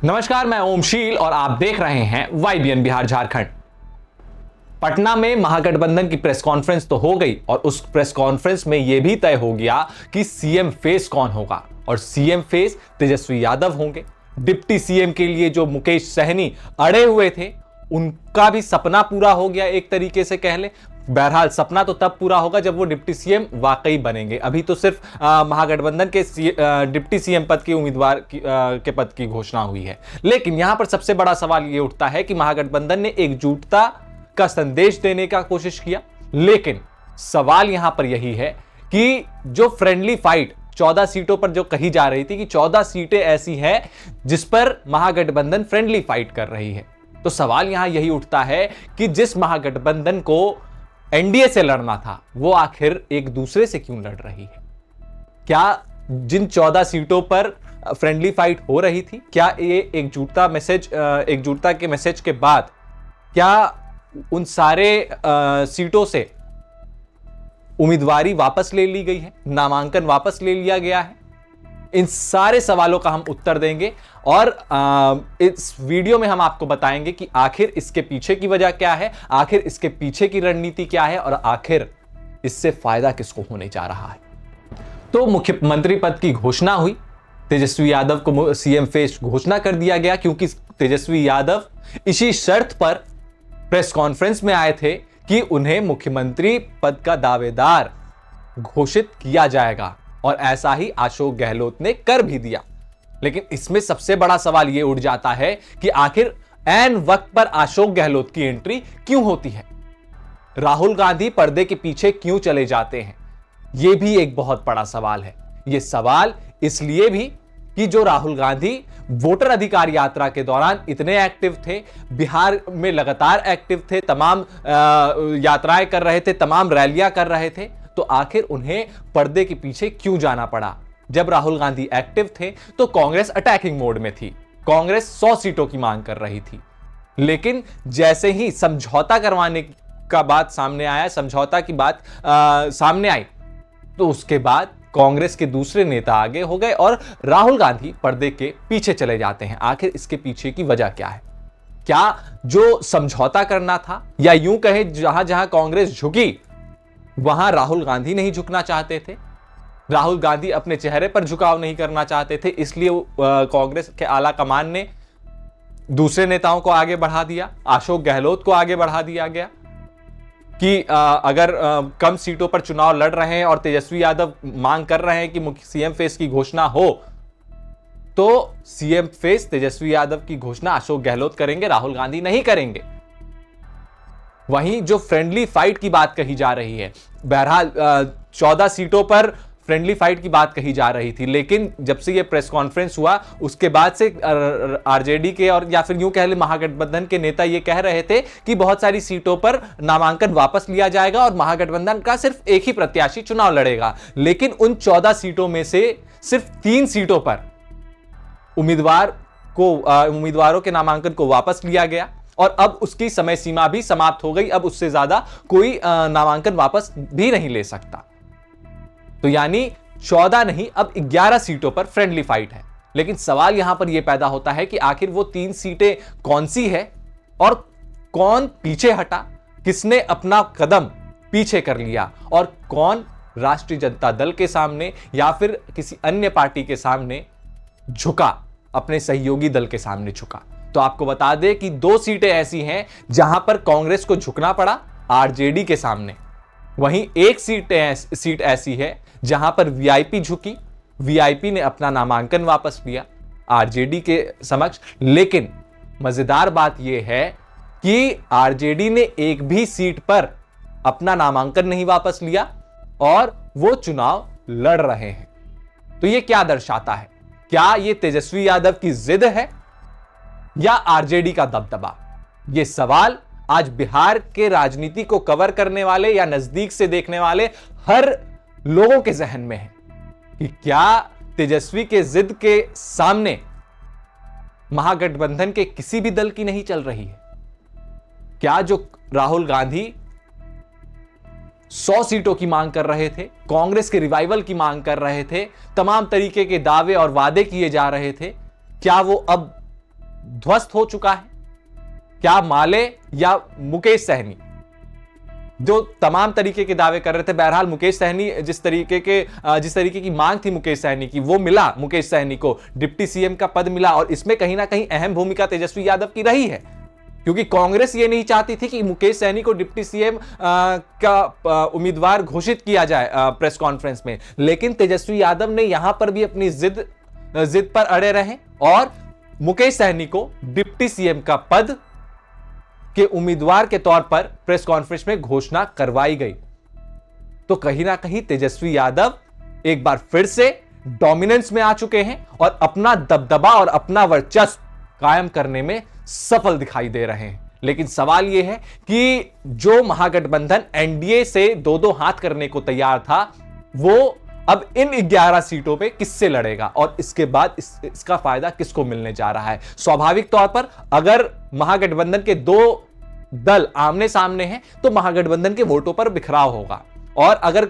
नमस्कार, मैं ओमशील और आप देख रहे हैं YBN बिहार झारखंड। पटना में महागठबंधन की प्रेस कॉन्फ्रेंस तो हो गई और उस प्रेस कॉन्फ्रेंस में यह भी तय हो गया कि सीएम फेस कौन होगा और सीएम फेस तेजस्वी यादव होंगे। डिप्टी सीएम के लिए जो मुकेश सहनी अड़े हुए थे उनका भी सपना पूरा हो गया, एक तरीके से कह ले। बहरहाल सपना तो तब पूरा होगा जब वो डिप्टी सीएम वाकई बनेंगे। अभी तो सिर्फ महागठबंधन के डिप्टी सीएम पद के उम्मीदवार के पद की घोषणा हुई है। लेकिन यहां पर सबसे बड़ा सवाल ये उठता है कि महागठबंधन ने एकजुटता का संदेश देने का कोशिश किया, लेकिन सवाल यहां पर यही है कि जो फ्रेंडली फाइट 14 सीटों पर जो कही जा रही थी कि 14 सीटें ऐसी हैं जिस पर महागठबंधन फ्रेंडली फाइट कर रही है, तो सवाल यहां यही उठता है कि जिस महागठबंधन को एनडीए से लड़ना था वो आखिर एक दूसरे से क्यों लड़ रही है? क्या जिन 14 सीटों पर फ्रेंडली फाइट हो रही थी, क्या ये एकजुटता के मैसेज के बाद क्या उन सारे सीटों से उम्मीदवारी वापस ले ली गई है, नामांकन वापस ले लिया गया है? इन सारे सवालों का हम उत्तर देंगे और इस वीडियो में हम आपको बताएंगे कि आखिर इसके पीछे की वजह क्या है, आखिर इसके पीछे की रणनीति क्या है और आखिर इससे फायदा किसको होने जा रहा है। तो मुख्यमंत्री पद की घोषणा हुई, तेजस्वी यादव को सीएम फेस घोषणा कर दिया गया क्योंकि तेजस्वी यादव इसी शर्त पर प्रेस कॉन्फ्रेंस में आए थे कि उन्हें मुख्यमंत्री पद का दावेदार घोषित किया जाएगा और ऐसा ही अशोक गहलोत ने कर भी दिया। लेकिन इसमें सबसे बड़ा सवाल यह उठ जाता है कि आखिर ऐन वक्त पर अशोक गहलोत की एंट्री क्यों होती है? राहुल गांधी पर्दे के पीछे क्यों चले जाते हैं? यह भी एक बहुत बड़ा सवाल है। यह सवाल इसलिए भी कि जो राहुल गांधी वोटर अधिकार यात्रा के दौरान इतने एक्टिव थे, बिहार में लगातार एक्टिव थे, तमाम यात्राएं कर रहे थे, तमाम रैलियां कर रहे थे, तो आखिर उन्हें पर्दे के पीछे क्यों जाना पड़ा? जब राहुल गांधी एक्टिव थे तो कांग्रेस अटैकिंग मोड में थी, कांग्रेस 100 सीटों की मांग कर रही थी। लेकिन जैसे ही समझौता करवाने का बात सामने आया, समझौता की बात सामने आई, तो उसके बाद कांग्रेस के दूसरे नेता आगे हो गए और राहुल गांधी पर्दे के पीछे चले जाते हैं। आखिर इसके पीछे की वजह क्या है? क्या जो समझौता करना था, या यूं कहे जहां जहां कांग्रेस झुकी वहां राहुल गांधी नहीं झुकना चाहते थे? राहुल गांधी अपने चेहरे पर झुकाव नहीं करना चाहते थे, इसलिए कांग्रेस के आला कमान ने दूसरे नेताओं को आगे बढ़ा दिया, अशोक गहलोत को आगे बढ़ा दिया गया कि अगर कम सीटों पर चुनाव लड़ रहे हैं और तेजस्वी यादव मांग कर रहे हैं कि सीएम फेस की घोषणा हो, तो सीएम फेस तेजस्वी यादव की घोषणा अशोक गहलोत करेंगे, राहुल गांधी नहीं करेंगे। वहीं जो फ्रेंडली फाइट की बात कही जा रही है, बहरहाल 14 सीटों पर फ्रेंडली फाइट की बात कही जा रही थी, लेकिन जब से ये प्रेस कॉन्फ्रेंस हुआ उसके बाद से आरजेडी के और या फिर यूं कह ले महागठबंधन के नेता ये कह रहे थे कि बहुत सारी सीटों पर नामांकन वापस लिया जाएगा और महागठबंधन का सिर्फ एक ही प्रत्याशी चुनाव लड़ेगा। लेकिन उन 14 सीटों में से सिर्फ 3 सीटों पर उम्मीदवारों के नामांकन को वापस लिया गया और अब उसकी समय सीमा भी समाप्त हो गई। अब उससे ज्यादा कोई नामांकन वापस भी नहीं ले सकता। तो यानी 14 नहीं, अब 11 सीटों पर फ्रेंडली फाइट है। लेकिन सवाल यहां पर यह पैदा होता है कि आखिर वो 3 सीटें कौन सी है और कौन पीछे हटा, किसने अपना कदम पीछे कर लिया और कौन राष्ट्रीय जनता दल के सामने या फिर किसी अन्य पार्टी के सामने झुका, अपने सहयोगी दल के सामने झुका। तो आपको बता दें कि 2 सीटें ऐसी हैं जहां पर कांग्रेस को झुकना पड़ा आरजेडी के सामने। वहीं एक सीट ऐसी है जहां पर वीआईपी झुकी, वीआईपी ने अपना नामांकन वापस लिया आरजेडी के समक्ष। लेकिन मजेदार बात यह है कि आरजेडी ने एक भी सीट पर अपना नामांकन नहीं वापस लिया और वो चुनाव लड़ रहे हैं। तो यह क्या दर्शाता है? क्या यह तेजस्वी यादव की जिद है या आरजेडी का दबदबा? यह सवाल आज बिहार के राजनीति को कवर करने वाले या नजदीक से देखने वाले हर लोगों के जहन में है कि क्या तेजस्वी के जिद के सामने महागठबंधन के किसी भी दल की नहीं चल रही है? क्या जो राहुल गांधी 100 सीटों की मांग कर रहे थे, कांग्रेस के रिवाइवल की मांग कर रहे थे, तमाम तरीके के दावे और वादे किए जा रहे थे, क्या वो अब ध्वस्त हो चुका है? क्या माले या मुकेश सहनी जो तमाम तरीके के दावे कर रहे थे, बहरहाल मुकेश सहनी जिस तरीके की मांग थी मुकेश सहनी की, वो मिला। मुकेश सहनी को डिप्टी सीएम का पद मिला और इसमें कहीं ना कहीं अहम भूमिका तेजस्वी यादव की रही है, क्योंकि कांग्रेस ये नहीं चाहती थी कि मुकेश सहनी को डिप्टी सीएम का उम्मीदवार घोषित किया जाए प्रेस कॉन्फ्रेंस में। लेकिन तेजस्वी यादव ने यहां पर भी अपनी जिद पर अड़े रहे और मुकेश सहनी को डिप्टी सीएम का पद के उम्मीदवार के तौर पर प्रेस कॉन्फ्रेंस में घोषणा करवाई गई। तो कहीं ना कहीं तेजस्वी यादव एक बार फिर से डोमिनेंस में आ चुके हैं और अपना दबदबा और अपना वर्चस्व कायम करने में सफल दिखाई दे रहे हैं। लेकिन सवाल यह है कि जो महागठबंधन एनडीए से दो दो हाथ करने को तैयार था, वो अब इन 11 सीटों पे किससे लड़ेगा और इसके बाद इसका फायदा किसको मिलने जा रहा है? स्वाभाविक तौर पर अगर महागठबंधन के दो दल आमने सामने हैं तो महागठबंधन के वोटों पर बिखराव होगा। और अगर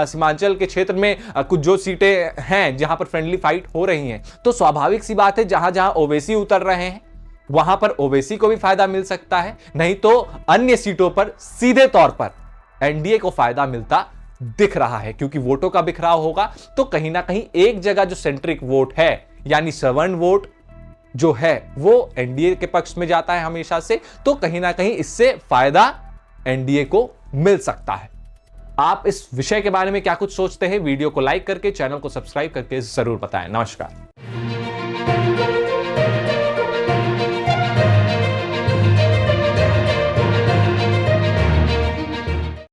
सीमांचल के क्षेत्र में कुछ जो सीटें हैं जहां पर फ्रेंडली फाइट हो रही हैं, तो स्वाभाविक सी बात है जहां जहां ओवैसी उतर रहे हैं वहां पर ओवैसी को भी फायदा मिल सकता है, नहीं तो अन्य सीटों पर सीधे तौर पर एनडीए को फायदा मिलता दिख रहा है। क्योंकि वोटों का बिखराव होगा तो कहीं ना कहीं एक जगह जो सेंट्रिक वोट है यानी सवर्ण वोट जो है वो एनडीए के पक्ष में जाता है हमेशा से, तो कहीं ना कहीं इससे फायदा एनडीए को मिल सकता है। आप इस विषय के बारे में क्या कुछ सोचते हैं? वीडियो को लाइक करके, चैनल को सब्सक्राइब करके जरूर बताएं। नमस्कार।